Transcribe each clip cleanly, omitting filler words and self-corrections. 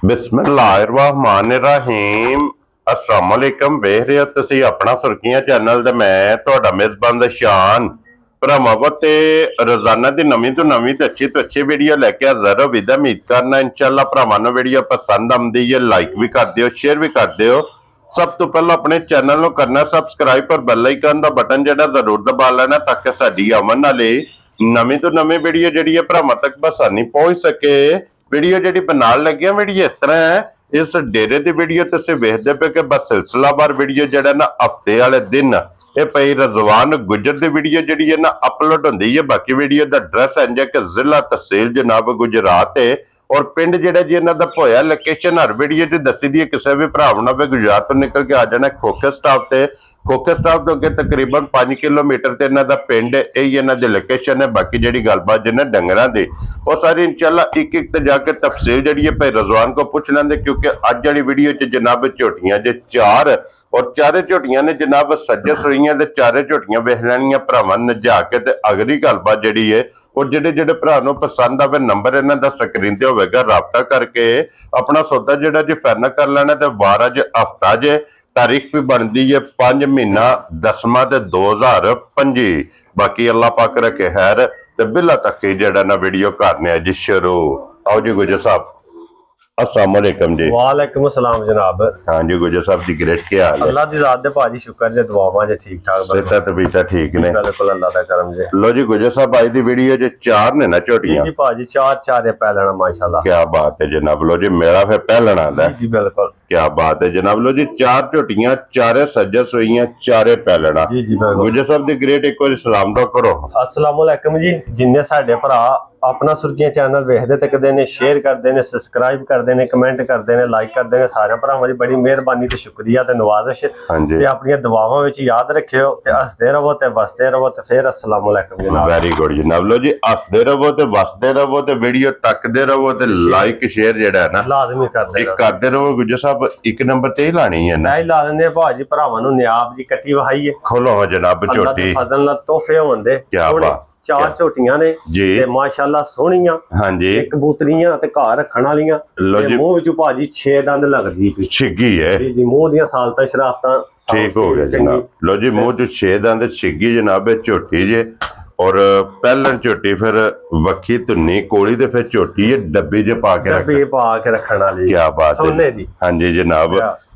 बिस्मिल्लाहिर्रहमानिर्रहीम अस्सलाम वालेकुम। वेख रहे हो तुसी अपना सुर्खियां चैनल ते मैं तुहाडा मेजबान शान भरावां ते रोजाना दी नवीं तो नवीं ते अच्छी वीडियो लेके हाजिर हो। विदा उम्मीद करना इंशाअल्लाह भरावां नूं वीडियो पसंद आउंदी है, लाइक भी कर दिओ, शेयर भी कर दिओ। सब तो पहले अपने चैनल नूं करना सबसक्राइब और बेल आइकन दा बटन जिहड़ा जरूर दबा लेना ताकि साडी आवन वाली नवीं तो नवीं वीडियो जिहड़ी है भरावां तक बसानी पहुंच सके। वीडियो जी बनाने लगे वीडियो इस तरह है, इस डेरे की वीडियो तुम वेखते पे कि बस सिलसिलावार वीडियो जरा ना हफ्ते वाले दिन ये पई रजवान गुजर की वीडियो जी है ना अपलोड होंगी है। बाकी वीडियो का एड्रैस है कि जिला तहसील जनाब गुजरात है और पिंड जिहड़ा जी इन्हां दा पोया लोकेशन हर वीडियो च दसी दी है। किसी भी भरा ने गुजरात तो निकल के आ जाना खोखे स्टाफ से, खोखे स्टाफ तो अगे तकरीबन 5 किलोमीटर से इन्हां दा पिंड है, यही इन्हां दी लोकेशन है। बाकी जिहड़ी गलबात जिन्हें डंगरां दी वो सारी इंशाअल्लाह एक एक ते जाके तफसील जिहड़ी है भाई रजवान को पूछ लेंगे, क्योंकि अज वाली वीडियो च जनाब झोटियां जे 4 और चारे झोटियां ने जनाब सज्जे सुईयां ते चारे झोटियां वेख लैनियां भरावां नजा के ते अगली गलबात जिहड़ी है और जेडे जेडे भरा नूं पसंद आवे नंबर इन्हां दा स्क्रीन ते होवेगा, राबता करके अपना सौदा जिहड़ा जी फाइनल कर लेना। ते वार अज हफ्ता जे तारीख भी बनती है 5 महीना 10वां ते 2025। बाकी अल्लाह पाक रखे खैर ते बिला तक जिहड़ा ना वीडियो करने जी शुरू। आओ जी गुजर साहब, अस्सलाम वालेकुम जी। वालेकुम अस्सलाम जनाब। हाँ जी गुजर साहब जी, ग्रेट क्या हाल है? अल्लाह दी ज़ात दे भाजी शुक्र जे दुआवां जे ठीक ठाक सेहत तबीयत ठीक ने? बिल्कुल अल्लाह दा करम जे। लो जी गुजर साहब आज दी वीडियो जे 4 ने ना झोटियां जी भाजी 4 पहलना माशाल्लाह। क्या बात है जनाब। लो जी मेरा फिर पहलना दा जी बिल्कुल क्या बात है जनाब। लो जी 4 झोटियां, 4 सज्जा सुईयां, 4 पहलना। जी जी बिल्कुल। गुजर साहब दी ग्रेट एक बार सलाम तो करो। अस्सलाम वालेकुम जी। जिन्ने साडे भरा अपना सुर्खियां चैनल वेखदे तकदे ने, शेयर करते हैं, सबसक्राइब करते हैं, कमेंट करते हैं, लाइक करते हैं, सारे भरावां दी बड़ी मेहरबानी ते शुक्रिया ते नवाजिश ते अपनी दुआवां विच याद रखियो ते हसदे रहो ते वसदे रहो ते फिर अस्सलाम वालेकुम जनाब। वेरी गुड जनाब। लो जी हसदे रहो ते वसदे रहो ते वीडियो तकदे रहो ते लाइक शेयर जेड़ा है ना लाजमी करदे रहो। गुजर साहब एक नंबर ते ही लानी है ना? ला देंगे भाजी भरावां नूं नियाब जी कट्टी वहाई है। खोलो जनाब झोटी, फजल नाल तोहफे होंदे। क्या बात। 4 झोटियां ने जी ते माशाल्लाह सोहणियां। हाँ जी कबूतरियां ते घर रखण वालियां। ते मुंह विच भाजी 6 दंद लगदी पई छिग्गी है जी जी। मुंह दियां सालतां शराफतां ठीक हो गया जनाब। लो जी मुंह च 6 दंद छिग्गी जनाब झोटी जे और पहलन झोटी फिर वक्खी धुन्नी कोली ते फिर झोटी है डब्बी च पा के रखण वाली। क्या बात सोने दी। हाँ जी जनाब।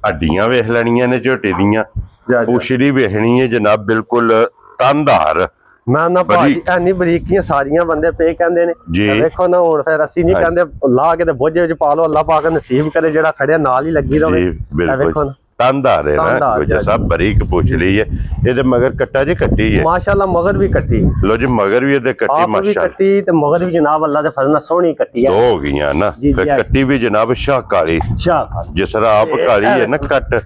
हड्डियां वेख लैनियां ने झोटी दियां, पुछड़ी वेखनी है जनाब बिल्कुल तनदार। मैं ना भाजी एनी बरीकियां सारियां बंदे पे कहंदे ने देखो ना हुण फिर असि नहीं कहंदे ला के ते बोझे विच पा लो, अल्लाह पाक नसीब करे जेड़ा खड़िया नाल ही लगी रहे। देखो ना तनदार है ना गुजर साहब, बरीक पूछ ली है। ये मगर कट्टा जी कट्टी है माशाल्लाह, मगर भी कट्टी। लो जी मगर भी कट्टी माशाल्लाह कट्टी ते मगर भी जनाब अल्लाह दे फजल नाल सोहनी कट्टी है। 2 हो गईयां ना फिर कट्टी भी जनाब शाह काली। जिस तरह आप काली है ना कट,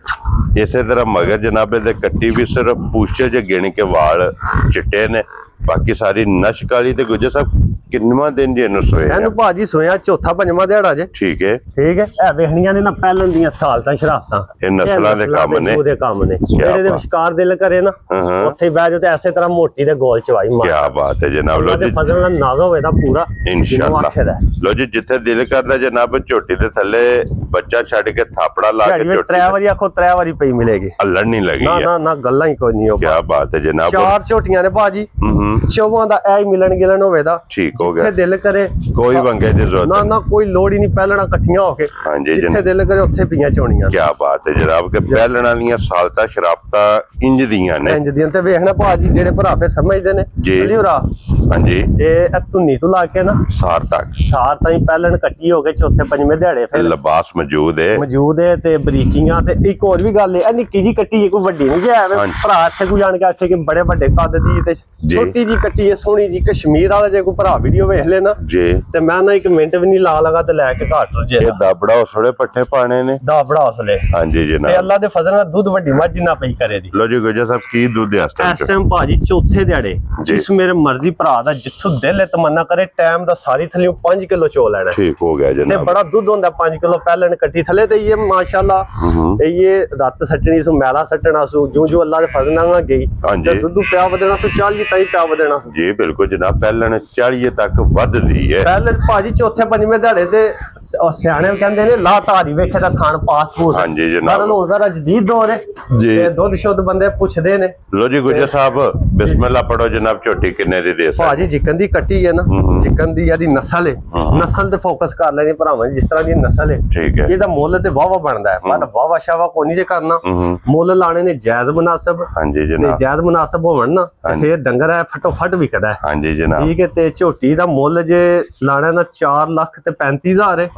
इसे तरह मगर जनाब दे कट्टी भी सिर्फ पूछे जे गिन के वाल चिट्टे ने, बाकी सारी नश काली। ते गुजर साहब किन्नवा दिन जे नु सोया? एनु भाजी सोया चौथा पंजवा दिहाड़ा जे। ठीक है ए वेखणियां ने ना पहलन दियां सालतां शराफतां, ए नस्लां दे काम ने जेड़े दे विचकार दिल करे ना उत्थे बैठ जाओ ते ऐसे तरह मोटी ते गोल चवाई मार। क्या बात है जनाब। लो जी फजल नाल नाग होवे दा पूरा इंशाअल्लाह। लो जी जिथे दिल करदा जनाब झोटी दे थल्ले बच्चा छड़ के थापड़ा ला के झोटी 3 वारी आखो 3 वारी पई मिलेगी, अल्लड़ नहीं लगी ना ना ना गल्ला ही कोई नहीं हो। क्या बात है जनाब। 4 झोटियां ने भाजी, चौवां दा ऐ मिलन गिलन होवे दा ठीक हो गया। दिल करे कोई वंगे दी जरूरत ना ना कोई लोड़ ही नहीं, पहलना इकट्ठियां होके हां जी जिथे दिल करे उत्थे पियां चोणियां। क्या बात है जनाब के पहलना वालियां सालता शराफता इंज दियां ने, इंज दियां। ते वेखना भाजी जेड़े भरा फिर समझदे ने जी होरा हां जी ए धुन्नी तो ला के ना सार ताई पहलन कट्टी हो के चौथे पंजवें दिहाड़े फिर लिबास मौजूद है ते बरीकियां। ते एक और भी गल है निक्की जी कट्टी है, कोई वड्डी नहीं है भरा इत्थे कोई जान के आखे कि बड़े बड़े कद दी ते छोटी जी कट्टी है सोहनी जी कश्मीर वाला। जे कोई भरा वीडियो वेख लेना जी ते मैं ना 1 मिनट भी नहीं लगा ते लैके घाट जे दाबड़ा उसले पट्ठे पाने ने, दाबड़ा उसले हां जी जनाब। ते अल्लाह दे फजल नाल दूध वड्डी मੱਝ जिन्ना पई करे दी। लो जी गुजर साहब की दूध है इस टाइम भाजी चौथे दिहाड़े जिस मेरे मर्जी भरा ਭਰਾ ਦਾ ਜਿੱਥੋਂ ਦਿਲ ਤਮੰਨਾ ਕਰੇ ਟਾਈਮ ਦਾ ਸਾਰੀ ਥੱਲੇ 5 ਕਿਲੋ ਚੋ ਲੈਣਾ। ਠੀਕ ਹੋ ਗਿਆ ਜਨਾਬ। ਤੇ ਬੜਾ ਦੁੱਧ ਹੁੰਦਾ 5 ਕਿਲੋ ਪਹਿਲਣ ਕੱਟੀ ਥੱਲੇ ਤੇ ਇਹ ਮਾਸ਼ਾਅੱਲਾ ਇਹ ਰੱਤ ਸੱਟਣੀ ਸੂ ਮੈਲਾ ਸੱਟਣਾ ਸੂ ਜੋ ਅੱਲਾ ਦੇ ਫਜ਼ਲ ਨਾਲ ਗਈ ਤੇ ਦੁੱਧ ਪਿਆ ਵਧਣਾ ਸੂ 40 ਤਾਈ ਪਿਆ ਵਧਣਾ ਸੂ। ਜੀ ਬਿਲਕੁਲ ਜਨਾਬ, ਪਹਿਲਣ 40 ਤੱਕ ਵੱਧਦੀ ਹੈ। ਪਹਿਲਣ ਭਾਜੀ ਚੌਥੇ ਪੰਜਵੇਂ ਦਿਹਾੜੇ ਤੇ ਸਿਆਣੇ ਕਹਿੰਦੇ ਨੇ ਲਾ ਧਾਰੀ ਵੇਖੇ ਦਾ ਖਾਣ ਪਾਸਪੋਰਟ। ਹਾਂਜੀ ਜਨਾਬ, ਪਰ ਉਹਦਾ ਜਦੀਦ ਦੌਰ ਹੈ ਤੇ ਦੁੱਧ ਸ਼ੁੱਧ ਬੰਦੇ ਪੁੱਛਦੇ ਨੇ। ਲੋ ਜੀ ਗੁਜਰ ਸਾਹਿਬ ਬਿਸਮਿਲ੍ਲਾ ਪੜੋ ਜਨਾਬ। ਝੋਟੀ ਕਿੰਨੇ ਦੀ ਦੇ ਭਾਜੀ ਚਿਕਨ ਦੀ ਕੱਟੀ ਹੈ ਨਾ, ਚਿਕਨ ਦੀ ਇਹਦੀ ਨਸਲ ਹੈ, ਨਸਲ ਤੇ ਫੋਕਸ ਕਰ ਲੈਣੀ ਭਰਾਵਾਂ ਜਿਸ ਤਰ੍ਹਾਂ ਦੀ ਨਸਲ ਹੈ। ਠੀਕ ਹੈ, ਇਹਦਾ ਮੁੱਲ ਤੇ ਵਾਵਾ ਬਣਦਾ ਹੈ ਪਰ ਵਾਵਾ ਸ਼ਾਵਾ ਕੋਈ ਨਹੀਂ ਜੇ ਕਰਨਾ। ਮੁੱਲ ਲਾਣੇ ਨੇ ਜਾਇਜ਼ ਮੁਨਾਸਬ। ਹਾਂਜੀ ਜਨਾਬ, ਜਾਇਜ਼ ਮੁਨਾਸਬ ਹੋਣ ਨਾ ਫਿਰ ਡੰਗਰ ਹੈ ਫਟੋ ਫਟ ਵਿਕਦਾ ਹੈ। ਹਾਂਜੀ ਜਨਾਬ, ਠੀਕ ਹੈ। ਤੇ ਝੋਟੀ ਦਾ ਮੁੱਲ ਜੇ ਲਾਣਾ ਨਾ 4,35,000 ਹੈ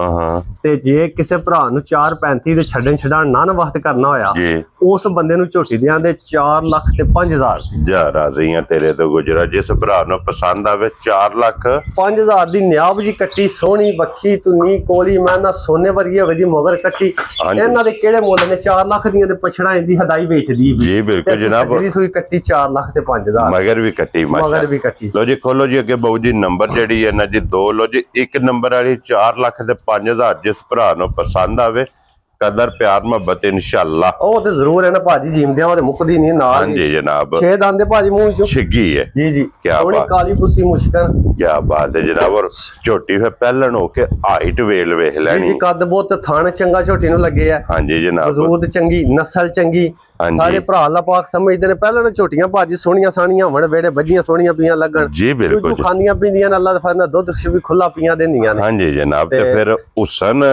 ਤੇ ਜੇ ਕਿਸੇ ਭਰਾ ਨੂੰ 4,35 ਦੇ ਛੱਡਣ ਨਾ ਵਕਤ ਕਰਨਾ ਹੋਇਆ ਉਸ ਬੰਦੇ ਨੂੰ ਝੋਟੀ ਦਿਆਂ ਦੇ 4,05,000 ਜਾ ਰਾਜ਼ੀਆਂ ਤੇਰੇ ਤੋਂ ਗੁਜਰਾ। ਜਿਸ ਭਰਾ ਨੂੰ ਪਸੰਦ ਆਵੇ 4,05,000 ਦੀ ਨਿਆਬ ਜੀ ਕੱਟੀ ਸੋਹਣੀ ਵੱਖੀ ਤੁਨੀ ਕੋਲੀ ਮੈਂ ਨਾ ਸੋਨੇ ਵਰਗੀ ਹੋਵੇ ਦੀ ਮਗਰ ਕੱਟੀ। ਇਹਨਾਂ ਦੇ ਕਿਹੜੇ ਮੁੱਲ ਨੇ 4 ਲੱਖ ਦੀਆਂ ਤੇ ਪਛੜਾ ਇੰਦੀ ਹਦਾਈ ਵੇਚਦੀ। ਜੀ ਬਿਲਕੁਲ ਜਨਾਬ, ਜਿਹੜੀ ਸੂਈ ਕੱਟੀ 4,05,000 ਮਗਰ ਵੀ ਕੱਟੀ ਮਗਰ ਵੀ ਕੱਟੀ। ਲੋ ਜੀ ਖੋਲੋ ਜੀ ਅੱਗੇ ਬਾਊ ਜੀ ਨੰਬਰ ਜਿਹੜੀ ਹੈ ਨਾ ਜੀ 2 ਲੋ ਜੀ। 1 ਨੰਬਰ ਵਾਲੀ 4,05,000 ਜਿਸ ਭਰਾ ਨੂੰ ਪਸੰਦ ਆਵੇ ਕਦਰ ਪਿਆਰ ਮੁਹੱਬਤ ਇਨਸ਼ਾਅੱਲਾ ਉਹ ਤੇ ਜ਼ਰੂਰ ਹੈ ਨਾ ਭਾਜੀ ਜੀਮਦਿਆਂ ਉਹਦੇ ਮੁੱਕਦੀ ਨਹੀਂ ਨਾਲ। ਹਾਂਜੀ ਜਨਾਬ, 6 ਦੰਦ ਭਾਜੀ ਮੂੰਹ ਚੋਂ ਛਿੱਗੀ ਹੈ। ਜੀ ਜੀ, ਕੀ ਬਾਤ, ਕਾਲੀ ਪੁੱਸੀ ਮੁਸ਼ਕਲ। ਕੀ ਬਾਤ ਹੈ ਜਨਾਬ। ਔਰ ਝੋਟੀ ਫਿਰ ਪਹਿਲਣ ਹੋ ਕੇ ਹਾਈਟ ਵੇਲ ਵੇਖ ਲੈਣੀ। ਜੀ ਕੱਦ ਬਹੁਤ ਥਾਣ ਚੰਗਾ ਝੋਟੀ ਨੂੰ ਲੱਗੇ ਆ। ਹਾਂਜੀ ਜਨਾਬ, ਵਜ਼ੂਦ ਚੰਗੀ, ਨਸਲ ਚੰਗੀ। ਸਾਰੇ ਭਰਾ ਅੱਲਾ ਪਾਕ ਸਮਝਦੇ ਨੇ ਪਹਿਲਾਂ ਝੋਟੀਆਂ ਭਾਜੀ ਸੋਹਣੀਆਂ ਸਾਣੀਆਂ ਹੋਣ ਵੇੜੇ ਵੱਜੀਆਂ ਸੋਹਣੀਆਂ ਪੀਆਂ ਲੱਗਣ। ਜੀ ਬਿਲਕੁਲ, ਖਾਂਦੀਆਂ ਪੀਂਦੀਆਂ ਨੇ ਅੱਲਾ ਦੇ ਫਜ਼ਲ ਨਾਲ ਦੁੱਧ ਵੀ ਖੁੱਲਾ ਪੀਆਂ ਦਿੰਦੀਆਂ ਨੇ। ਹਾਂਜੀ ਜਨਾਬ, ਤੇ ਫਿਰ ਹੁਸਨ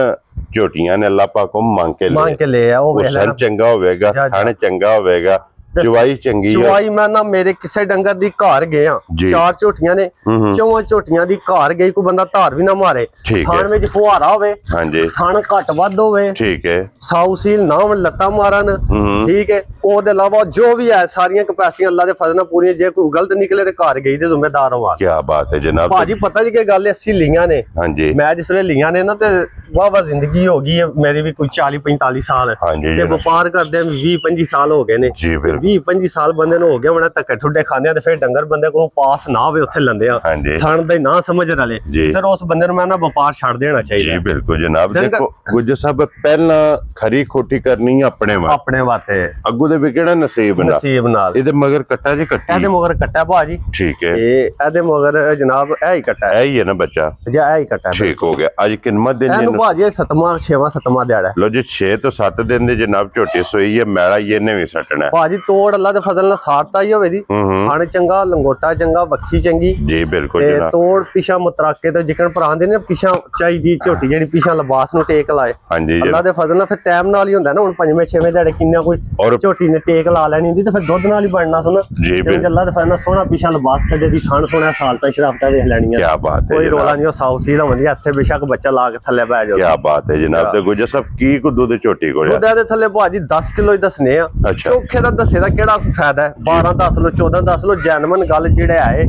ਝੋਟੀਆਂ ਨੇ ਅੱਲਾ ਪਾਕ ਨੂੰ ਮੰਗ ਕੇ ਲੈ ਆ। ਉਹ ਹੁਸਨ ਚੰਗਾ ਹੋਵੇਗਾ, ਖਾਣ ਚੰਗਾ ਹੋਵੇਗਾ, ਚੁਵਾਈ ਚੰਗੀ ਹੈ। ਚੁਵਾਈ ਮੈਂ ਨਾ ਮੇਰੇ ਕਿਸੇ ਡੰਗਰ ਦੀ ਘਰ ਗਿਆ 4 ਝੋਟੀਆਂ ਨੇ, 4 ਝੋਟੀਆਂ ਦੀ ਘਰ ਗਈ ਕੋਈ ਬੰਦਾ ਧਾਰ ਵੀ ਨਾ ਮਾਰੇ। ਖਾਣ ਵਿੱਚ ਫੁਹਾਰਾ ਹੋਵੇ, ਹਾਂਜੀ ਖਾਣ ਘੱਟ ਵੱਧ ਹੋਵੇ, ਠੀਕ ਹੈ, ਸਾਊਸੀਲ ਨਾ ਲੱਤਾਂ ਮਾਰਨ, ਠੀਕ ਹੈ। ਉਹਦੇ ਇਲਾਵਾ ਜੋ ਵੀ ਹੈ ਸਾਰੀਆਂ ਕਪੈਸਿਟੀਆਂ ਅੱਲਾ ਦੇ ਫਜ਼ਲ ਨਾਲ ਪੂਰੀਆਂ। ਜੇ ਕੋਈ ਗਲਤ ਨਿਕਲੇ ਤੇ ਘਰ ਗਈ ਤੇ ਜ਼ਿੰਮੇਦਾਰ ਹੋਵਾ। ਕੀ ਬਾਤ ਹੈ ਜਨਾਬ। ਭਾਜੀ ਪਤਾ ਜੀ ਕੀ ਗੱਲ ਹੈ, 80 ਲੀਆਂ ਨੇ। ਹਾਂਜੀ, ਮੈਂ ਜਿਸ ਵੇਲੇ ਲੀਆਂ ਨੇ ਨਾ ਤੇ ਵਾਵਾ ਜ਼ਿੰਦਗੀ ਹੋ ਗਈ ਹੈ ਮੇਰੀ ਵੀ ਕੋਈ 40-45 ਸਾਲ ਤੇ ਵਪਾਰ ਕਰਦੇ 20-25 ਸਾਲ ਹੋ ਗਏ ਨੇ। 20-25 ਸਾਲ ਬੰਦੇ ਨੂੰ ਹੋ ਗਿਆ ਹੋਣਾ ਧੱਕੇ ਠੁੱਡੇ ਖਾਂਦੇ ਤੇ ਫਿਰ ਡੰਗਰ ਬੰਦੇ ਕੋਲ ਪਾਸ ਨਾ ਹੋਵੇ ਉੱਥੇ ਲੰਦੇ ਆ ਥਣ ਦੇ ਨਾ ਸਮਝ ਰਲੇ ਫਿਰ ਉਸ ਬੰਦੇ ਨੂੰ ਮੈਂ ਨਾ ਵਪਾਰ ਛੱਡ ਦੇਣਾ ਚਾਹੀਦਾ। ਜੀ ਬਿਲਕੁਲ ਜਨਾਬ। ਦੇਖੋ ਗੁੱਜਰ ਸਾਹਿਬ ਪਹਿਲਾਂ ਖਰੀ ਖੋਟੀ ਕਰਨੀ ਆਪਣੇ ਵਾਸਤੇ, ਅੱਗੂ ਦੇ ਵੀ ਕਿਹੜਾ ਨਸੀਬ ਨਾਲ। ਇਹਦੇ ਮਗਰ ਕੱਟਾ ਜੀ ਕੱਟੀ, ਇਹਦੇ ਮਗਰ ਕੱਟਾ ਭਾਜੀ। ਠੀਕ ਹੈ, ਇਹਦੇ ਮਗਰ ਜਨਾਬ ਇਹ ਹੀ ਕੱਟਾ, ਇਹ ਹੀ ਹੈ ਨਾ ਬੱਚਾ ਜਾਂ ਇਹ ਹੀ ਕੱਟਾ। ਠੀਕ ਹੋ ਗਿਆ। ਅੱਜ ਕਿੰਨਾ ਦਿਨ ਇਹਨੂੰ ਭਾਜੀ 7ਵਾਂ 6ਵਾਂ ਦਿਹਾੜਾ। ਲੋ ਜੀ 6 ਤੋਂ 7 ਦਿਨ ਦੇ ਜਨਾਬ ਝੋਟੀ ਸੋਈ ਹੈ। ਮੈਲਾ ਇਹਨੇ ਵੀ ਸੱਟਣਾ ਭਾਜੀ। ਤੋੜ ਅੱਲਾ ਦੇ ਫਜ਼ਲ ਨਾਲ ਸਾੜਤਾ ਹੀ ਹੋਵੇ ਦੀ। ਖਾਣ ਚੰਗਾ, ਲੰਗੋਟਾ ਚੰਗਾ, ਵੱਖੀ ਚੰਗੀ। ਜੀ ਬਿਲਕੁਲ ਜਨਾਬ। ਤੋੜ ਪਿਛਾ ਮੁਤਰਾਕੇ ਤੋਂ ਜਿਕਣ ਭਰਾਂਦੇ ਨੇ ਪਿਛਾ ਚਾਹੀਦੀ ਝੋਟੀ ਜਿਹੜੀ ਪਿਛਾ ਲਿਬਾਸ ਨੂੰ ਟੇਕ ਲਾਏ। ਹਾਂਜੀ ਅੱਲਾ ਦੇ ਫਜ਼ਲ ਨਾਲ ਫਿਰ ਟਾਈਮ ਨਾਲ ਹੀ ਹੁੰਦਾ ਨਾ। ਹੁਣ 5ਵੇਂ 6ਵੇਂ ਦਿਹਾੜੇ ਕਿੰਨਾ ਕੋਈ ਝੋਟੀ ਨੇ ਟੇਕ ਲਾ ਲੈਣੀ ਹੁੰਦੀ ਤੇ ਫਿਰ ਦੁੱਧ ਨਾਲ ਹੀ ਬਣਨਾ ਸੁਣਾ। ਜੀ ਬਿਲਕੁਲ ਅੱਲਾ ਦੇ ਫਜ਼ਲ ਨਾਲ ਸੋਹਣਾ ਪਿਛਾ ਲਿਬਾਸ ਕੱਢੇ ਦੀ ਖਾਣ ਸੋਹਣਾ ਸਾਲ ਤਾਂ ਸ਼ਰਾਫਤਾਂ ਵੇਖ ਲੈਣੀਆਂ। ਕੀ ਬਾਤ ਹੈ, ਕੋਈ ਰੋਲਾ ਨਹੀਂ। ਉਹ ਸਾਊਸੀ ਦਾ ਹੁੰਦੀ ਇੱਥੇ ਬੇਸ਼ੱਕ ਬੱਚਾ ਲਾ ਕੇ ਥੱਲੇ ਬਹਿ ਜਾਓ। ਕੀ ਬਾਤ ਹੈ ਜਨਾਬ। ਤੇ ਗੁੱਜਰ ਸਾਹਿਬ ਕੀ ਕੋ ਦੁੱਧ ਝੋਟੀ ਕੋਲ ਦੁੱਧ ਦੇ ਥੱਲੇ ਭਾਜੀ 10 ਕਿਲੋ ਹੀ ਦੱਸਨੇ ਆ। ਚੋਖੇ ਦਾ ਦੱਸੇ ਦਾ ਕਿਹੜਾ ਫਾਇਦਾ ਹੈ। 12 10 ਲੋ 14 10 ਲੋ ਜੈਨੂਇਨ ਗੱਲ ਜਿਹੜਾ ਹੈ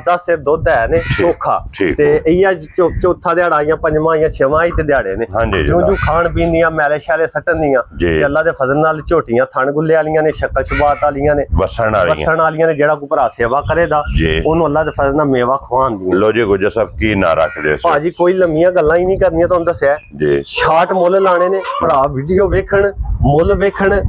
10 ਸਿਰ ਦੁੱਧ ਹੈ ਨੇ ਚੋਖਾ। ਤੇ ਇਹ ਚੌਥਾ ਦਿਹਾੜਾ ਆਈਆਂ 5ਵਾਂ ਆਈਆਂ 6ਵਾਂ ਹੀ ਤੇ ਦਿਹਾੜੇ ਨੇ ਜੋ ਖਾਣ ਪੀਣ ਦੀਆਂ ਮੈਲੇ ਸ਼ੈਲੇ ਸੱਟਣ ਦੀਆਂ ਤੇ ਅੱਲਾ ਦੇ ਫਜ਼ਲ ਨਾਲ ਝੋਟੀਆਂ ਥਣ ਗੁੱਲੇ ਵਾਲੀਆਂ ਨੇ, ਸ਼ਕਲ ਸ਼ਬਾਤ ਵਾਲੀਆਂ ਨੇ, ਵਸਣ ਵਾਲੀਆਂ ਨੇ। ਜਿਹੜਾ ਕੋਈ ਭਰਾ ਸੇਵਾ ਕਰੇਦਾ ਉਹਨੂੰ ਅੱਲਾ ਦੇ ਫਜ਼ਲ ਨਾਲ ਮੇਵਾ ਖਵਾਉਂਦੀ। ਲੋ ਜੀ ਗੁੱਜਰ ਸਾਹਿਬ ਕੀ ਨਾਂ ਰੱਖਦੇ ਭਾਜੀ? ਕੋਈ ਲੰਮੀਆਂ ਗੱਲਾਂ ਹੀ ਨਹੀਂ ਕਰਨੀਆਂ, ਤੁਹਾਨੂੰ ਦੱਸਿਆ ਜੀ। ਸ਼ਾਰਟ ਮੁੱਲ ਲਾਣੇ ਨੇ ਭਰਾ, ਵੀਡੀਓ ਵੇਖਣ, ਮੁੱਲ ਵੇਖਣ।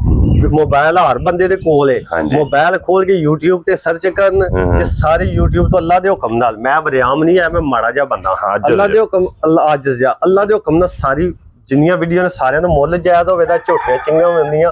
ਮੋਬਾਈਲ ਹਰ ਬੰਦੇ ਦੇ ਕੋਲ ਹੈ, ਮੋਬਾਈਲ ਖੋਲ ਕੇ YouTube ਤੇ ਸਰਚ ਕਰਨ। ਜੇ ਸਾਰੇ YouTube ਤੋਂ ਅੱਲਾ ਦੇ ਹੁਕਮ ਨਾਲ, ਮੈਂ ਬਰਿਆਮ ਨਹੀਂ ਹੈ, ਮੈਂ ਮਾੜਾ ਜਿਹਾ ਬੰਦਾ, ਅੱਲਾ ਦੇ ਹੁਕਮ, ਅੱਲਾ ਦੇ ਹੁਕਮ ਨਾਲ ਸਾਰੀ ਜਿੰਨੀਆਂ ਵੀਡੀਓ ਨੇ ਸਾਰਿਆਂ ਦਾ ਮੁੱਲ ਜਾਇਜ਼ ਹੋਵੇ ਤਾਂ ਝੋਟੀਆਂ ਚੰਗੀਆਂ ਹੁੰਦੀਆਂ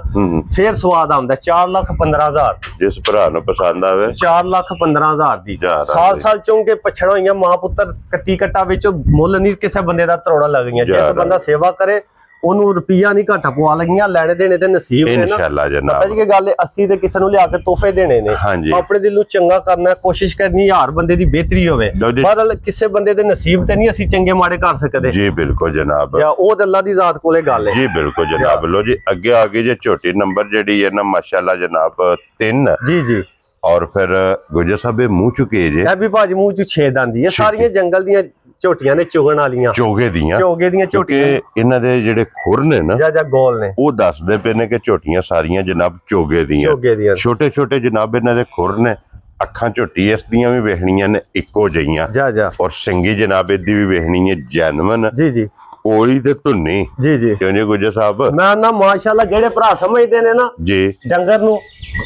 ਫੇਰ ਸਵਾਦ ਆਉਂਦਾ। 4,15,000 ਜਿਸ ਭਰਾ ਨੂੰ ਪਸੰਦ ਆਵੇ 4,15,000 ਦੀ ਸਾਲ ਚੌਂਕੇ ਪਛੜ ਹੋਈਆਂ ਮਾਂ ਪੁੱਤਰ ਕੱਟੀ ਕੱਟਾ ਵਿੱਚ ਮੁੱਲ ਨਹੀਂ ਕਿਸੇ ਬੰਦੇ ਦਾ ਤਰੋੜਾ ਲੱਗ ਗਈਆਂ। ਜਿਸ ਬੰਦਾ ਸੇਵਾ ਕਰੇ ਉਹਨੂੰ ਰੁਪਈਆ ਨਹੀਂ ਘਾਟਾ ਪਵਾ ਲੱਗੀਆਂ। ਲੈਣੇ ਦੇਣੇ ਤੇ ਨਸੀਬ ਨੇ ਨਾ। ਇਨਸ਼ਾਅੱਲਾ ਜਨਾਬ। ਪਤਾ ਜੀ ਕੀ ਗੱਲ ਹੈ, 80 ਤੇ ਕਿਸੇ ਨੂੰ ਲਿਆ ਕੇ ਤੋਹਫੇ ਦੇਣੇ ਨੇ। ਆਪਣੇ ਦਿਲ ਨੂੰ ਚੰਗਾ ਕਰਨਾ, ਕੋਸ਼ਿਸ਼ ਕਰਨੀ ਹਰ ਬੰਦੇ ਦੀ ਬਿਹਤਰੀ ਹੋਵੇ। ਪਰ ਕਿਸੇ ਬੰਦੇ ਦੇ ਨਸੀਬ ਤੇ ਨਹੀਂ ਅਸੀਂ ਚੰਗੇ ਮਾੜੇ ਕਰ ਸਕਦੇ। ਜੀ ਬਿਲਕੁਲ ਜਨਾਬ। ਜਾਂ ਉਹ ਅੱਲਾ ਦੀ ਜ਼ਾਤ ਕੋਲੇ ਗੱਲ ਹੈ। ਜੀ ਬਿਲਕੁਲ ਜਨਾਬ। ਲੋ ਜੀ ਅੱਗੇ ਆ ਗਈ ਜੇ ਝੋਟੀ ਨੰਬਰ ਜਿਹੜੀ ਹੈ ਨਾ ਮਾਸ਼ਾਅੱਲਾ ਜਨਾਬ 3। ਜੀ ਜੀ। ਔਰ ਫਿਰ ਗੁਜਰ ਸਾਹਿਬ ਮੂੰਹ ਚੁਕੇ ਜੇ ਇਹ ਵੀ ਭਾਜੀ ਮੂੰਹ ਚ 6 ਦੰਦ ਹੈ। ਸਾਰੀਆਂ ਜੰਗਲ ਦੀਆਂ ਝੋਟੀਆਂ ਨੇ ਚੁਗਣ ਵਾਲੀਆਂ, ਚੋਗੇ ਦੀਆਂ ਝੋਟੀਆਂ। ਇਹਨਾਂ ਦੇ ਜਿਹੜੇ ਖੁਰ ਨੇ ਨਾ ਜਾਂ ਗੋਲ ਨੇ ਉਹ ਦੱਸਦੇ ਪਏ ਨੇ ਕਿ ਝੋਟੀਆਂ ਸਾਰੀਆਂ ਜਨਾਬ ਚੋਗੇ ਦੀਆਂ। ਛੋਟੇ ਛੋਟੇ ਜਨਾਬ ਇਹਨਾਂ ਦੇ ਖੁਰ ਨੇ ਅੱਖਾਂ ਝੋਟੀ ਇਸ ਦੀਆਂ ਵੀ ਵੇਖਣੀਆਂ ਨੇ ਇੱਕੋ ਜਿਹੀਆਂ ਜਾ ਜਾ ਔਰ ਸਿੰਗੀ ਜਨਾਬ ਇਹਦੀ ਵੀ ਵੇਖਣੀ ਹੈ ਜੈਨੂਇਨ ਜੀ ਜੀ ਕੋਲੀ ਤੇ ਧੁੰਨੀ ਜੀ ਜੀ ਕਿਉਂ ਜੀ ਗੁੱਜਰ ਸਾਹਿਬ ਮੈਂ ਨਾ ਮਾਸ਼ਾਅੱਲਾ ਜਿਹੜੇ ਭਰਾ ਸਮਝਦੇ ਨੇ ਨਾ ਜੀ ਡੰਗਰ ਨੂੰ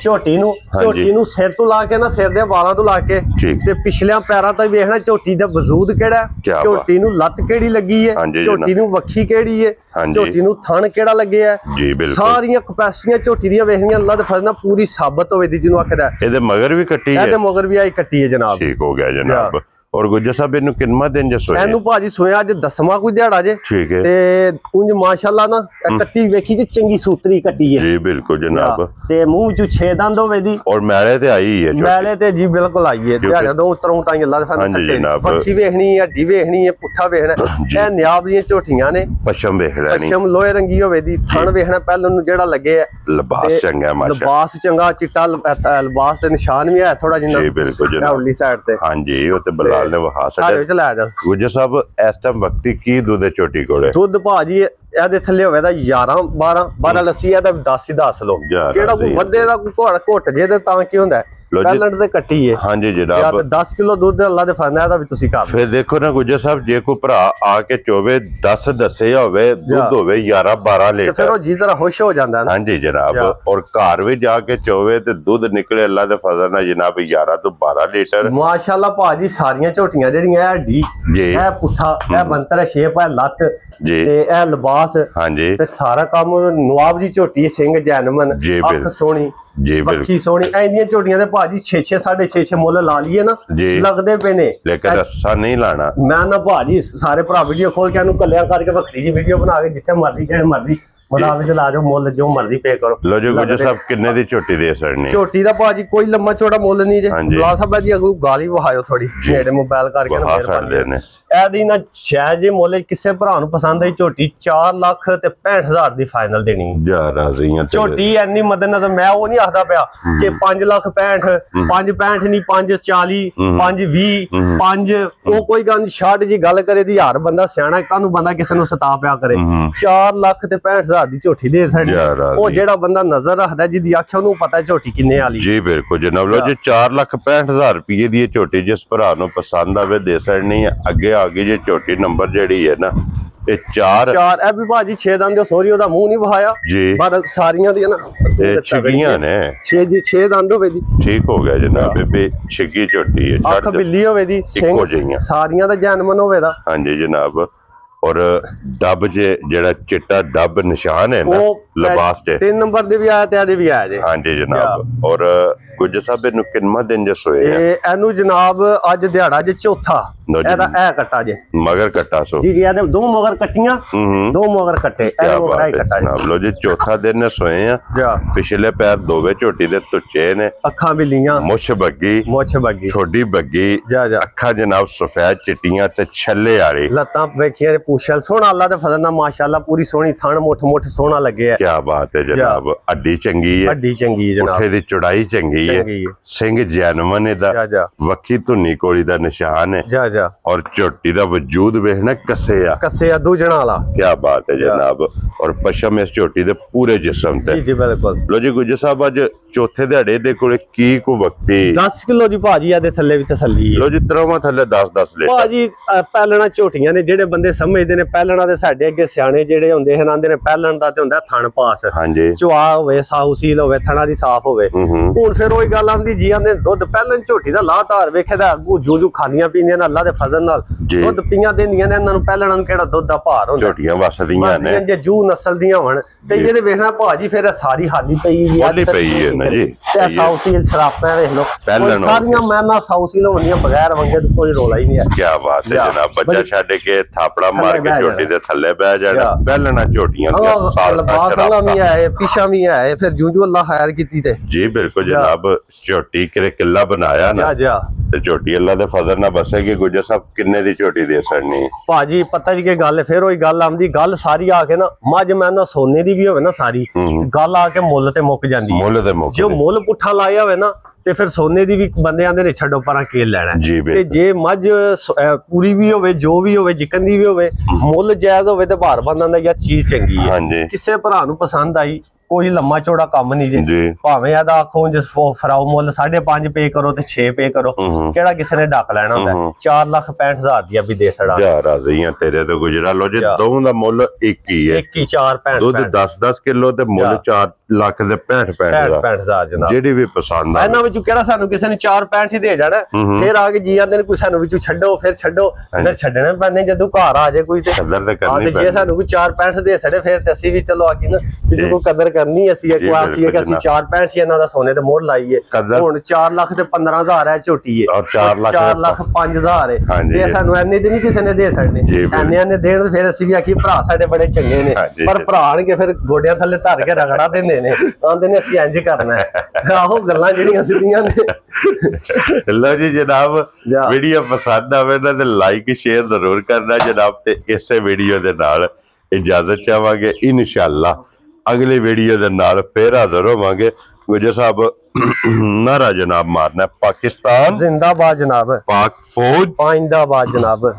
ਝੋਟੀ ਨੂੰ ਸਿਰ ਤੋਂ ਲਾ ਕੇ ਨਾ ਸਿਰ ਦੇ ਵਾਲਾਂ ਤੋਂ ਲਾ ਕੇ ਤੇ ਪਿਛਲਿਆਂ ਪੈਰਾਂ ਤੱਕ ਵੇਖਣਾ ਝੋਟੀ ਦਾ ਵਜੂਦ ਕਿਹੜਾ, ਝੋਟੀ ਨੂੰ ਲੱਤ ਕਿਹੜੀ ਲੱਗੀ ਹੈ, ਝੋਟੀ ਨੂੰ ਵੱਖੀ ਕਿਹੜੀ ਹੈ, ਝੋਟੀ ਨੂੰ ਥਣ ਕਿਹੜਾ ਲੱਗਿਆ ਹੈ, ਸਾਰੀਆਂ ਕਪੈਸਿਟੀਆਂ ਝੋਟੀ ਦੀਆਂ ਵੇਖਣੀਆਂ। ਅੱਲਾ ਦੇ ਫਜ਼ਲ ਨਾਲ ਪੂਰੀ ਸਾਬਤ ਹੋਵੇ ਦੀ ਜਿਹਨੂੰ ਆਖਦਾ। ਇਹਦੇ ਮਗਰ ਵੀ ਕੱਟੀ ਹੈ, ਇਹਦੇ ਮਗਰ ਵੀ ਆਈ ਕੱਟੀ ਹੈ ਜਨਾਬ। ਠੀਕ ਹੋ ਗਿਆ ਜਨਾਬ। ਔਰ ਗੁੱਜਰ ਸਾਹਿਬ ਇਹਨੂੰ ਕਿੰਨਾ ਦਿਨ ਜੇ ਸੋਇਆ? ਇਹਨੂੰ ਭਾਜੀ ਸੋਇਆ ਅੱਜ 10ਵਾਂ ਕੋਈ ਦਿਹਾੜਾ ਜੇ। ਠੀਕ ਹੈ। ਤੇ ਉਂਝ ਮਾਸ਼ਾਅੱਲਾ ਨਾ ਕੱਟੀ ਵੇਖੀ ਤੇ ਚੰਗੀ ਸੂਤਰੀ ਕੱਟੀ ਹੈ ਜੀ ਬਿਲਕੁਲ ਜਨਾਬ। ਤੇ ਮੂੰਹ ਚ 6 ਦੰਦ ਹੋਵੇ ਦੀ ਔਰ ਮੈਲੇ ਤੇ ਆਈ ਹੈ, ਮੈਲੇ ਤੇ ਜੀ ਬਿਲਕੁਲ ਆਈ ਹੈ। ਦਿਹਾੜਾ ਦੋ ਤਰੋਂ ਤਾਂ ਅੱਲਾ ਦੇ ਫਜ਼ਲ ਨਾਲ ਪੱਖੀ ਵੇਖਣੀ ਹੈ, ਹੱਡੀ ਵੇਖਣੀ ਹੈ, ਪੁੱਠਾ ਵੇਖਣਾ। ਇਹ ਨਿਆਬ ਦੀਆਂ ਝੋਟੀਆਂ ਨੇ। ਪਸ਼ਮ ਵੇਖਣਾ ਨਹੀਂ, ਪਸ਼ਮ ਲੋਹੇ ਰੰਗੀ ਹੋਵੇ ਦੀ, ਥਣ ਵੇਖਣਾ ਪਹਿਲਾਂ ਨੂੰ ਜਿਹੜਾ ਲੱਗੇ ਹੈ। ਲਿਬਾਸ ਚੰਗਾ ਮਾਸ਼ਾਅੱਲਾ, ਲਿਬਾਸ ਚੰਗਾ ਚਿੱਟਾ ਲਿਬਾਸ ਤੇ ਨਿਸ਼ਾਨ ਵੀ ਹੈ ਥੋੜਾ ਜਿਹਾ ਜੀ ਬਿਲਕੁਲ ਜਨਾਬ ਉਰਲੀ ਸਾਈਡ ਤੇ। ਹਾਂਜੀ ਉਹ ਤੇ ਬਲਾਲ ਨੇ ਵਹਾ ਛੱਡਿਆ। ਗੁੱਜਰ ਸਾਹਿਬ ਇਸ ਟਾਈਮ ਵਕਤੀ ਕੀ ਦੁੱਧ ਹੈ ਝੋਟੀ ਕੋਲੇ? ਦੁੱਧ ਭਾਜੀ ਇਹਦੇ ਥੱਲੇ ਹੋਵੇ ਤਾਂ 11 12 ਲੱਸੀ ਆ ਤਾਂ 10 ਹੀ 10 ਲੋ। ਕਿਹੜਾ ਕੋਈ ਵੱਡੇ ਦਾ ਕੋਈ ਘੁੱਟ ਜੇ ਤੇ ਤਾਂ ਕੀ ਹੁੰਦਾ ਪਹਿਲਣ ਤੇ ਕੱਟੀ ਹੈ। ਹਾਂਜੀ ਜਨਾਬ 10 ਕਿਲੋ ਦੁੱਧ ਅੱਲਾ ਦੇ ਫਜ਼ਲ ਨਾਲ ਵੀ ਤੁਸੀਂ ਕਰ। ਫਿਰ ਦੇਖੋ ਨਾ ਗੁੱਜਰ ਸਾਹਿਬ ਜੇ ਕੋਈ ਭਰਾ ਆ ਕੇ ਚੋਵੇ 10 ਦੱਸੇ ਹੋਵੇ ਦੁੱਧ ਹੋਵੇ 11 12 ਲੀਟਰ ਫਿਰ ਉਹ ਜੀ ਤਰ੍ਹਾਂ ਖੁਸ਼ ਹੋ ਜਾਂਦਾ। ਹਾਂਜੀ ਜਨਾਬ। ਔਰ ਘਰ ਵੀ ਜਾ ਕੇ ਚੋਵੇ ਤੇ ਦੁੱਧ ਨਿਕਲੇ ਅੱਲਾ ਦੇ ਫਜ਼ਲ ਨਾਲ ਜਨਾਬ 11 ਤੋਂ 12 ਲੀਟਰ ਮਾਸ਼ਾਅੱਲਾ। ਭਾਜੀ ਸਾਰੀਆਂ ਝੋਟੀਆਂ ਜਿਹੜੀਆਂ ਢੀ ਇਹ ਪੁੱਠਾ ਇਹ ਬੰਤਰ ਸ਼ੇਪ ਹੈ ਲੱਤ ਤੇ ਇਹ ਲਿਬਾਸ। ਹਾਂਜੀ ਤੇ ਸਾਰਾ ਕੰਮ ਨਵਾਬ ਦੀ ਝੋਟੀ ਸਿੰਘ ਜੈਨੂਇਨ ਅੱਖ ਸੋਹਣੀ ਜੀ ਬੱਕੀ ਸੋਹਣੀ। ਇੰਨੀਆਂ ਝੋਟੀਆਂ ਦੇ ਭਾਜੀ 6 6.5 ਮੁੱਲ ਲਾ ਲਈਏ ਨਾ ਲੱਗਦੇ ਪਏ ਨੇ ਲੇਕਿਨ ਰੱਸਾ ਨਹੀਂ ਲਾਣਾ। ਮੈਂ ਨਾ ਭਾਜੀ ਸਾਰੇ ਭਰਾ ਵੀਡੀਓ ਖੋਲ ਕੇ ਇਹਨੂੰ ਕੱਲਿਆਂ ਕਰਕੇ ਵੱਖਰੀ ਜੀ ਵੀਡੀਓ ਬਣਾ ਕੇ ਜਿੱਥੇ ਮਰਜ਼ੀ ਜਿਹੜੇ ਮਰਜ਼ੀ ਮਦਾਬ ਚ ਲਾ ਜਾਓ ਮੁੱਲ ਜੋ ਮਰਜ਼ੀ ਪੇ ਕਰੋ। ਲੋ ਜੀ ਗੁੱਜਰ ਸਾਹਿਬ ਕਿੰਨੇ ਦੀ ਝੋਟੀ ਦੇ ਸਕਣੀ? ਝੋਟੀ ਦਾ ਭਾਜੀ ਕੋਈ ਲੰਮਾ ਚੌੜਾ ਮੁੱਲ ਨਹੀਂ ਜੇ। ਬਲਾ ਸਾਹਿਬ ਜੀ ਅਗਰ ਗਾਲੀ ਵਹਾਇਓ ਥੋੜੀ ਨੇੜੇ ਮੋਬਾਈਲ ਕਰਕੇ ਨਾ ਮਿਹਰਬਾਨੀ। ਇਹਦੀ ਨਾ ਸ਼ਾਇਦ ਜੇ ਮੁੱਲ ਕਿਸੇ ਭਰਾ ਨੂੰ ਪਸੰਦ ਆਈ ਝੋਟੀ 4 ਲੱਖ ਤੇ 65,000 ਦੀ ਫਾਈਨਲ ਦੇਣੀ ਹੈ। ਝੋਟੀ ਇੰਨੀ ਮਦਨ ਨਜ਼ਰ ਮੈਂ ਉਹ ਨਹੀਂ ਆਖਦਾ ਪਿਆ ਕਿ 5 ਲੱਖ 65 5.65 ਨਹੀਂ 5.40 5.20 5 ਉਹ ਕੋਈ ਗੱਲ ਨਹੀਂ। ਛੱਡ ਜੀ ਗੱਲ ਕਰੇ ਦੀ ਹਰ ਬੰਦਾ ਸਿਆਣਾ ਕਾਹਨੂੰ ਬੰਦਾ ਕਿਸੇ ਨੂੰ ਸਤਾ ਪਿਆ ਕਰੇ। 4 ਲੱਖ ਤੇ 65,000 ਦੀ ਝੋਟੀ ਦੇ ਸਾਡੀ ਉਹ ਜਿਹੜਾ ਬੰਦਾ ਨਜ਼ਰ ਰੱਖਦਾ ਜਿਹਦੀ ਆਖਿਆ ਉਹਨੂੰ ਪਤਾ ਝੋਟੀ ਕਿੰਨੇ ਵਾਲੀ। ਜੀ ਬਿਲਕੁਲ ਜਨਾਬ। ਲੋ ਜੀ 4 ਲੱਖ 65,000 ਰੁਪਏ ਦੀ ਝੋਟੀ ਜਿਸ ਭਰਾ ਨੂੰ ਪਸੰਦ ਆਵੇ ਦੇ ਸਕਣੀ ਹੈ। ਅੱਗੇ ਆ ਗਈ ਜੇ ਝੋਟੀ ਨੰਬਰ ਜਿਹੜੀ ਹੈ ਨਾ ਇਹ 4 ਇਹ ਵੀ ਭਾਜੀ 6 ਦੰਦ ਸੋਰੀ ਉਹਦਾ ਮੂੰਹ ਨਹੀਂ ਵਹਾਇਆ ਜੀ ਪਰ ਸਾਰੀਆਂ ਦੀਆਂ ਨਾ ਇਹ ਛਿੱਗੀਆਂ ਨੇ 6 ਦੰਦ ਹੋਵੇ ਦੀ। ਠੀਕ ਹੋ ਗਿਆ ਜਨਾਬ। ਬੇਬੇ ਛਿੱਗੀ ਝੋਟੀ ਹੈ ਅੱਖ ਬਿੱਲੀ ਹੋਵੇ ਦੀ ਸਿੰਘ ਸਾਰੀਆਂ ਦਾ ਜੈਨੂਇਨ ਹੋਵੇ ਦਾ। ਹਾਂਜੀ ਜਨਾਬ। ਔਰ ਡੱਬ ਜਿਹੜਾ ਚਿੱਟਾ ਡੱਬ ਨਿਸ਼ਾਨ ਹੈ ਨਾ ਲਿਬਾਸ ਤੇ 3 ਨੰਬਰ ਦੇ ਵੀ ਆਇਆ ਤੇ ਇਹਦੇ ਵੀ ਆਇਆ ਜੀ। ਹਾਂਜੀ ਜਨਾਬ। ਔਰ ਗੁੱਜਰ ਸਾਹਿਬ ਇਹਨੂੰ ਕਿੰਨਾ ਦਿਨ ਜੇ ਸੋਏ ਇਹਨੂੰ ਜਨਾਬ ਅੱਜ ਦਿਹਾੜਾ ਜੇ ਚੌਥਾ ਇਹਦਾ ਇਹ ਕੱਟਾ ਜੇ ਮਗਰ ਕੱਟਾ ਸੋ ਜੀ ਇਹਦੇ 2 ਮਗਰ ਕੱਟੀਆਂ 2 ਮਗਰ ਕੱਟੇ ਇਹ ਮਗਰ ਹੀ ਕੱਟਾ ਜਨਾਬ। ਲੋ ਜੀ ਚੌਥਾ ਦਿਨ ਨੇ ਸੋਏ ਆ। ਪਿਛਲੇ ਪੈਰ ਦੋਵੇਂ ਝੋਟੀ ਦੇ ਤੁੱਚੇ ਨੇ ਅੱਖਾਂ ਬਿੱਲੀਆਂ ਮੁੱਛ ਬੱਗੀ ਛੋਡੀ ਬੱਗੀ ਅੱਖਾਂ ਜਨਾਬ ਸਫੈਦ ਚਿੱਟੀਆਂ ਤੇ ਛੱਲੇ ਆਰੇ ਲੱਤਾਂ ਵੇਖੀਆਂ ਪੂਛਲ ਸੋਹਣਾ ਅੱਲਾ ਦੇ ਫਜ਼ਲ ਨਾਲ ਮਾਸ਼ਾਅੱਲਾ ਪੂਰੀ ਸੋਹਣੀ ਥਣ ਮੁੱਠ ਸੋਹਣਾ ਲੱਗਿਆ। ਕੀ ਬਾਤ ਹੈ ਜਨਾਬ। ਅੱਡੀ ਚੰਗੀ ਹੈ ਜਨਾਬ। ਉੱਥੇ ਦੀ ਚੌੜਾਈ ਚੰਗੀ ਹੈ। ਸਿੰਘ ਜੈਨੂਇਨ ਇਹਦਾ ਵੱਖੀ ਧੁੰਨੀ ਕੋਲੀ ਦਾ ਨਿਸ਼ਾਨ ਹੈ ਔਰ ਝੋਟੀ ਦਾ ਵਜੂਦ ਵੇਖਣਾ ਕੱਸੇ ਆ ਦੂਜਣਾ ਵਾਲਾ। ਕੀ ਬਾਤ ਹੈ ਜਨਾਬ। ਔਰ ਪਸ਼ਮ ਇਸ ਝੋਟੀ ਦੇ ਪੂਰੇ ਜਿਸਮ ਤੇ। ਜੀ ਬਿਲਕੁਲ। ਲੋ ਜੀ ਗੁੱਜਰ ਸਾਹਿਬ ਅੱਜ ਚੌਥੇ ਦਿਹਾੜੇ ਦੇ ਕੋਲੇ ਕੀ ਕੋ ਵਕਤੀ 10 ਕਿਲੋ ਦੀ ਭਾਜੀ ਇਹਦੇ ਥੱਲੇ ਵੀ ਤਸੱਲੀ ਹੈ। ਲੋ ਜੀ ਤਰੋਂ ਥੱਲੇ 10 ਲੀਟਰ ਭਾਜੀ। ਪਹਿਲਣਾ ਝੋਟੀਆਂ ਨੇ ਜਿਹੜੇ ਬੰਦੇ ਸਮਝਦੇ ਨੇ ਪਹਿਲਣਾ ਦੇ ਸਾਡੇ ਅੱਗੇ ਸਿਆਣੇ ਜਿਹੜੇ ਹੁੰਦੇ ਹਨ ਆਂਦੇ ਨੇ ਪਹਿਲਣ ਦਾ ਤੇ ਹੁੰਦਾ ਥਣ ਪਾਸ। ਹਾਂਜੀ ਚੁਆ ਹੋਵੇ ਸਾਊ ਸੀਲ ਹੋਵੇ ਥਣਾ ਦੀ ਸਾਫ਼ ਹੋਵੇ। ਹੁਣ ਫਿਰ ਉਹੀ ਗੱਲ ਆਂਦੀ ਜੀ ਆਂਦੇ ਦੁੱਧ ਪਹਿਲਣ ਝੋਟੀ ਦਾ ਲਾਹ ਧਾਰ ਵੇਖਦਾ ਅੱਗੂ ਜੂ ਖਾਣੀਆਂ ਪੀਣੀਆਂ ਨੇ ਅੱਲਾ ਦੇ ਫਜ਼ਲ ਨਾਲ ਦੁੱਧ ਪੀਆਂ ਦਿੰਦੀਆਂ ਨੇ ਇਹਨਾਂ ਨੂੰ ਪਹਿਲਣਾ ਨੂੰ ਕਿਹੜਾ ਦੁੱਧ ਦਾ ਭਾਰ ਹੁੰਦਾ। ਝੋਟੀਆਂ ਵਸਦੀਆਂ ਨੇ ਜੇ ਜੂ ਨਸਲ ਦੀਆਂ ਹੋਣ ਤੇ ਇਹਦੇ ਵੇਖਣਾ ਭਾਜੀ ਫਿਰ ਸਾਰੀ ਹਾਲੀ ਪਈ ਹੈ ਨਾ ਜੀ। ਤੇ ਸਾਊ ਸੀਲ ਸ਼ਰਾਫਾਂ ਵੇਖ ਲੋ ਸਾਰੀਆਂ ਮੈਨਾਂ ਸਾਊ ਸੀਲ ਹੋਣੀਆਂ ਬਗੈਰ ਵੰਗੇ ਤੋਂ ਕੋਈ ਰੋਲਾ ਹੀ ਨਹੀਂ ਹੈ। ਕੀ ਬਾਤ ਹੈ ਜਨਾਬ। ਬੱਚਾ ਛੱਡ ਕੇ ਥਾਪੜਾ ਮਾਰ ਕੇ ਝੋਟੀ ਦੇ ਥੱਲੇ ਬਹਿ ਜਾਣਾ ਪਹਿਲਣਾ ਝੋਟੀਆਂ ਦੀਆਂ ਸਾਲ ਵੀ ਆਏ ਪਿਛਾ ਵੀ ਆਏ ਫਿਰ ਜੂ ਅੱਲਾ ਖੈਰ ਕੀਤੀ ਤੇ। ਜੀ ਬਿਲਕੁਲ ਜਨਾਬ। ਝੋਟੀ ਕਿਰੇ ਕਿੱਲਾ ਬਣਾਇਆ ਨਾ ਤੇ ਝੋਟੀ ਅੱਲਾ ਦੇ ਫਜ਼ਲ ਨਾਲ ਬਸੇਗੀ। ਗੁੱਜਰ ਸਾਹਿਬ ਕਿੰਨੇ ਦੀ ਝੋਟੀ ਦੇ ਸਕਣੀ ਭਾਜੀ? ਪਤਾ ਜੀ ਕੀ ਗੱਲ ਫਿਰ ਉਹੀ ਗੱਲ ਆਉਂਦੀ ਗੱਲ ਸਾਰੀ ਆ ਕੇ ਨਾ ਮੱਝ ਮੈਂ ਨਾ ਸੋਨੇ ਦੀ ਵੀ ਹੋਵੇ ਨਾ ਸਾਰੀ ਗੱਲ ਆ ਕੇ ਮੁੱਲ ਤੇ ਮੁੱਕ ਜਾਂਦੀ ਹੈ। ਮੁੱਲ ਤੇ ਮੁੱਕ ਜੋ ਮੁੱਲ ਪੁੱਠਾ ਲਾਇਆ ਹੋਵੇ ਨਾ ਤੇ ਫਿਰ ਸੋਨੇ ਦੀ ਵੀ ਬੰਦੇ ਆਂਦੇ ਨੇ ਛੱਡੋ ਪਰਾਂ ਕੇਲ ਲੈਣਾ। ਤੇ ਜੇ ਮੱਝ ਪੂਰੀ ਵੀ ਹੋਵੇ ਜੋ ਵੀ ਹੋਵੇ ਜਿਕਨ ਦੀ ਵੀ ਹੋਵੇ ਮੁੱਲ ਜਾਇਜ਼ ਹੋਵੇ ਤੇ ਭਾਰ ਬੰਦਾਂ ਦਾ ਯਾ ਚੀਜ਼ ਚੰਗੀ ਹੈ। ਕਿਸੇ ਭਰਾ ਨੂੰ ਪਸੰਦ ਆਈ ਕੋਈ ਲੰਮਾ ਚੌੜਾ ਕੰਮ ਨਹੀਂ ਜੀ ਭਾਵੇਂ ਇਹਦਾ ਆਖੋ ਜਿਸ ਫਰਾਓ ਮੁੱਲ 5.5 ਪੇ ਕਰੋ ਤੇ 6 ਪੇ ਕਰੋ ਕਿਹੜਾ ਕਿਸੇ ਨੇ ਡੱਕ ਲੈਣਾ ਹੁੰਦਾ 4,65,000 ਦੀ ਵੀ ਦੇ ਛੜਾ ਯਾਰ ਆਜ਼ੀਆਂ ਤੇਰੇ ਤੋਂ ਗੁਜਰਾ ਲੋ ਜੇ ਦੋ ਦਾ ਮੁੱਲ 1 ਹੀ ਹੈ 1 ਹੀ 4.65 ਦੁੱਧ 10 ਕਿਲੋ ਤੇ ਮੁੱਲ 4 ਲੱਖ ਦੇ 65,000 ਜਨਾਬ ਜਿਹੜੀ ਵੀ ਪਸੰਦ ਆ ਇਹਨਾਂ ਵਿੱਚੋਂ ਕਿਹੜਾ ਸਾਨੂੰ ਕਿਸੇ ਨੇ 4.65 ਹੀ ਦੇ ਜਾਣਾ ਫਿਰ ਆ ਕੇ ਜੀ ਆਂਦੇ ਨੇ ਕੋਈ ਸਾਨੂੰ ਵਿੱਚੋਂ ਛੱਡੋ ਫਿਰ ਛੱਡਣੇ ਪੈਂਦੇ ਜਦੋਂ ਘਰ ਆ ਜਾਏ ਕੋਈ ਤੇ ਕਦਰ ਤੇ ਕਰਨੀ ਜੇ ਸਾਨੂੰ ਕੋਈ 4.65 ਦੇ ਛੜੇ ਫਿਰ ਤੇ ਅਸੀਂ ਵੀ ਚਲੋ ਆਕੀ ਨਾ ਵੀ ਕੋਈ ਕਦਰ ਕਰਨੀ ਅਸੀਂ ਇੱਕ ਆਖੀਏ ਕਿ ਅਸੀਂ 4.65 ਹੀ ਇਹਨਾਂ ਦਾ ਸੋਨੇ ਤੇ ਮੋਹਰ ਲਾਈਏ ਹੁਣ 4 ਲੱਖ ਤੇ 15,000 ਹੈ ਝੋਟੀ ਹੈ ਔਰ 4 ਲੱਖ 5,000 ਹੈ ਤੇ ਸਾਨੂੰ ਐਨੇ ਤੇ ਨਹੀਂ ਕਿਸੇ ਨੇ ਦੇ ਸਕਦੇ ਐਨੇ ਦੇਣ ਤੇ ਫਿਰ ਅਸੀਂ ਵੀ ਆਖੀ ਭਰਾ ਸਾਡੇ ਬੜੇ ਚੰਗੇ ਨੇ ਪਰ ਭਰਾਣਗੇ ਫਿਰ ਗੋਡਿਆਂ ਥੱਲੇ ਧਰ ਕੇ ਰਗੜਾ ਦਿੰਦੇ ਨੇ ਆਂਦੇ ਨੇ ਅਸੀਂ ਇੰਜ ਕਰਨਾ ਹੈ ਆਹੋ ਗੱਲਾਂ ਜਿਹੜੀਆਂ ਸਿੱਧੀਆਂ ਨੇ ਲਓ ਜੀ ਜਨਾਬ ਵੀਡੀਓ ਪਸੰਦ ਆਵੇ ਨਾ ਤੇ ਲਾਈਕ ਸ਼ੇਅਰ ਜ਼ਰੂਰ ਕਰਨਾ ਜਨਾਬ ਤੇ ਇਸੇ ਵੀਡੀਓ ਦੇ ਨਾਲ ਇਜਾਜ਼ਤ ਚਾਹਾਂਗੇ ਇਨਸ਼ਾਅੱਲਾ ਅਗਲੇ ਵੀਡੀਓ ਦੇ ਨਾਲ ਫੇਰ ਹਾਜ਼ਰ ਹੋਵਾਂਗੇ ਗੁਜਰ ਸਾਹਿਬ ਨਾਰਾ ਜਨਾਬ ਮਾਰਨਾ ਪਾਕਿਸਤਾਨ ਜ਼ਿੰਦਾਬਾਦ ਜਨਾਬ ਪਾਕ ਫੌਜ ਪਾਇੰਦਾਬਾਦ ਜਨਾਬ